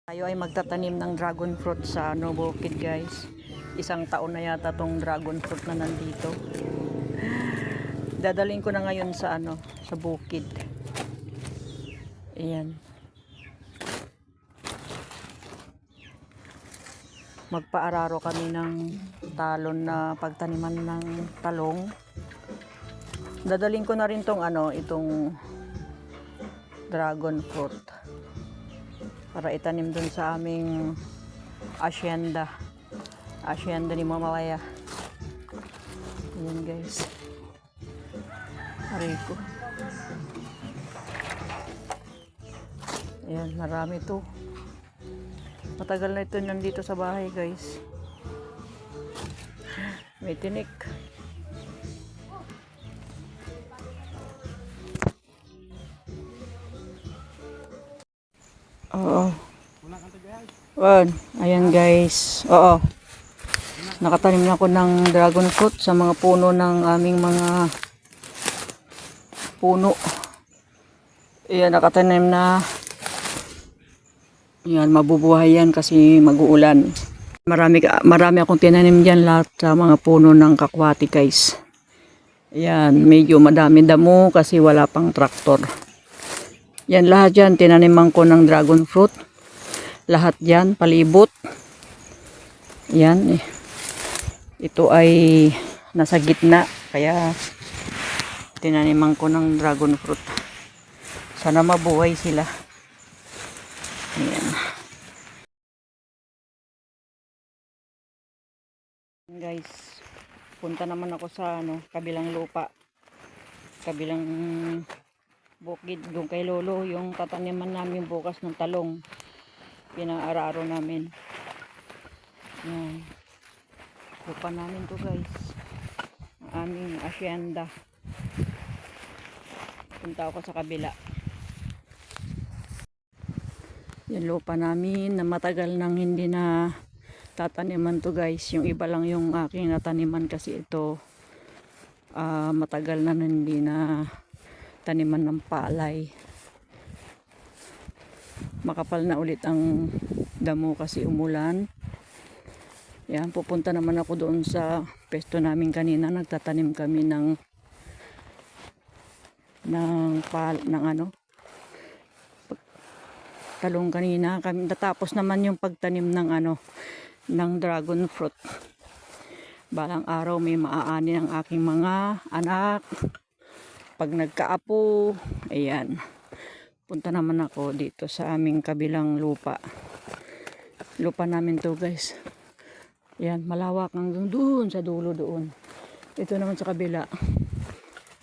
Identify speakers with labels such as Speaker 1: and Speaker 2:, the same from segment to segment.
Speaker 1: Tayo ay magtatanim ng dragon fruit sa bukid, guys. Isang taon na yata tong dragon fruit na nandito. Dadalhin ko na ngayon sa sa bukid. Ayan. Magpaararo kami ng talon na pagtaniman ng talong. Dadalhin ko na rin tong itong dragon fruit para itanim dun sa aming asyenda ni Mama Laya. Ayan, guys. Aray ko. Ayan, marami to. Matagal na ito nandito sa bahay, guys. May tinik. Oo. Ayan, guys. Oo. Nakatanim na ako ng dragon fruit sa mga puno ng aming mga puno. Ayan, nakatanim na. Ayan, mabubuhay yan kasi mag-uulan. Marami akong tinanim dyan lahat sa mga puno ng kakwati, guys. Ayan, medyo madami damo kasi wala pang traktor. Yan, lahat yan, tinaniman ko ng dragon fruit. Lahat yan, palibot. Yan, ito ay nasa gitna, kaya tinaniman ko ng dragon fruit. Sana mabuhay sila. Ayan. Guys, punta naman ako sa kabilang lupa. Kabilang bukid doon kay Lolo, yung tataniman namin bukas ng talong. Pinaararo namin. Yan. Lupa namin to, guys. Ang aming asyenda. Punta ako sa kabila. Yung lupa namin na matagal nang hindi na tataniman to, guys. Yung iba lang yung aking nataniman kasi ito matagal na hindi na taniman ng palay. Makapal na ulit ang damo kasi umulan. Yan, pupunta naman ako doon sa pesto namin kanina. Nagtatanim kami ng talong kanina. Kami natapos naman yung pagtanim ng ng dragon fruit. Balang araw may maaani ang aking mga anak. Pag nagkaapo, ayan. Punta naman ako dito sa aming kabilang lupa. Lupa namin to, guys. Ayan, malawak hanggang doon sa dulo doon. Ito naman sa kabila.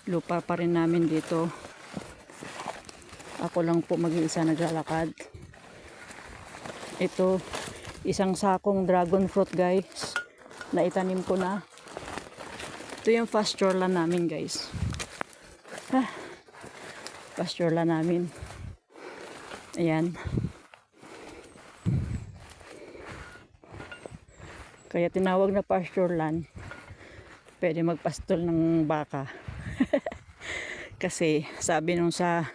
Speaker 1: Lupa pa rin namin dito. Ako lang po mag-iisa naglalakad. Ito, isang sakong dragon fruit, guys, na itanim ko na. Ito yung pasture land namin, guys. Pasture land namin. Ayan. Kaya tinawag na pasture land. Pwede magpastol ng baka. Kasi sabi nung sa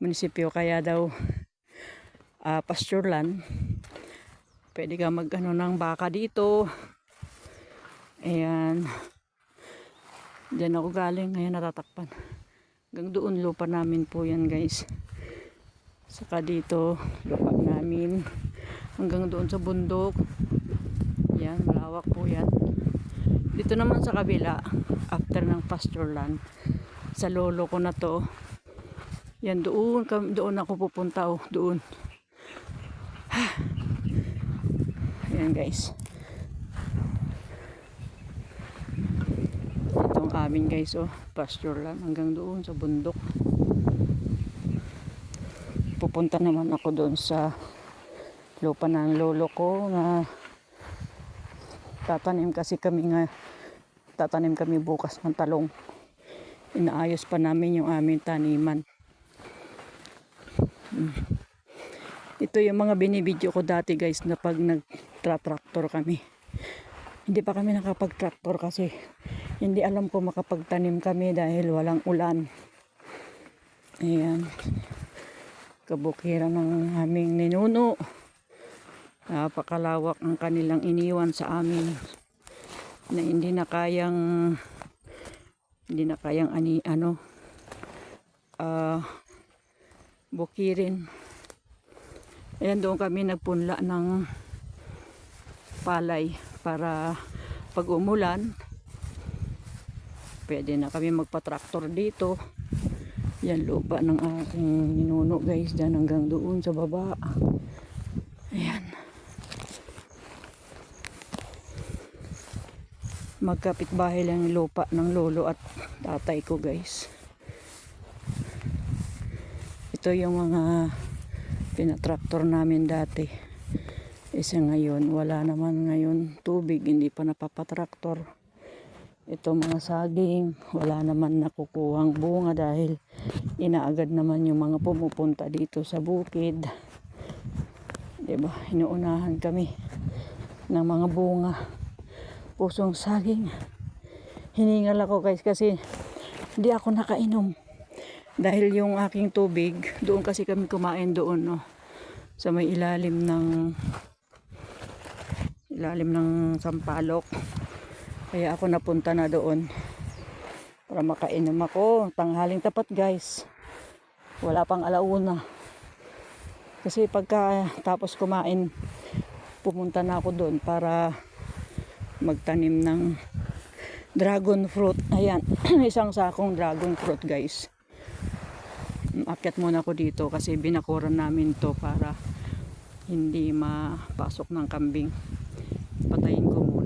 Speaker 1: munisipyo, kaya daw pasture land, pwede ka ng baka dito. Ayan. Diyan ako galing, ngayon natatakpan. Hanggang doon lupa namin po yan, guys. Saka dito lupa namin hanggang doon sa bundok. Yan, malawak po yan. Dito naman sa kabila, after ng pasture land, sa lolo ko na to. Yan, doon ako pupunta, doon. Yan, guys. Itong amin, guys, pasture land hanggang doon sa bundok. Pupunta naman ako doon sa lupa ng lolo ko na tatanim kami bukas ng talong. Inaayos pa namin yung aming taniman. Ito yung mga binibidyo ko dati, guys, na pag nagtra-tractor kami. Hindi pa kami nakapag-tractor kasi hindi alam ko makapagtanim kami dahil walang ulan. Ayan. Kabukiran ng aming ninuno. Napakalawak ang kanilang iniwan sa amin na hindi na kayang bukirin. Ayan, doon kami nagpunla ng palay para pag umulan pwede na kami magpa-tractor dito. Yan, lupa ng aking ninuno guys, dyan hanggang doon sa baba. Ayan, magkapitbahay lang yung lupa ng lolo at tatay ko guys. Ito yung mga pinatraktor namin dati. Isa ngayon, wala naman ngayon tubig, hindi pa napapatraktor. Ito mga saging, wala naman nakukuhang bunga dahil inaagad naman yung mga pumupunta dito sa bukid. Diba, inuunahan kami ng mga bunga. Pusong saging. Hiningal ako guys kasi hindi ako nakainom. Dahil yung aking tubig, doon kasi kami kumain doon, no, sa may ilalim ng sampalok. Kaya ako napunta na doon para makainom ako. Tanghaling tapat guys. Wala pang alauna. Kasi pagka tapos kumain, pumunta na ako doon para magtanim ng dragon fruit. Ayan, isang sakong dragon fruit guys. Akyat muna ako dito kasi binakuran namin to para hindi mapasok ng kambing. Patayin ko muna.